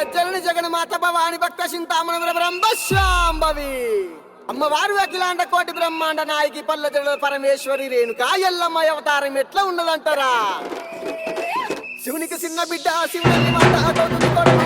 జగజనని జగన్మాత భవాని భక్త చింతామణ బ్రహ్మశాంభవి అమ్మవారు అఖిలాండ కోటి బ్రహ్మాండ నాయకి పల్లె పరమేశ్వరి రేణుకా ఎల్లమ్మ అవతారం ఎట్లా ఉన్నదంటారా? శివునికి చిన్న బిడ్డ శివుని మాట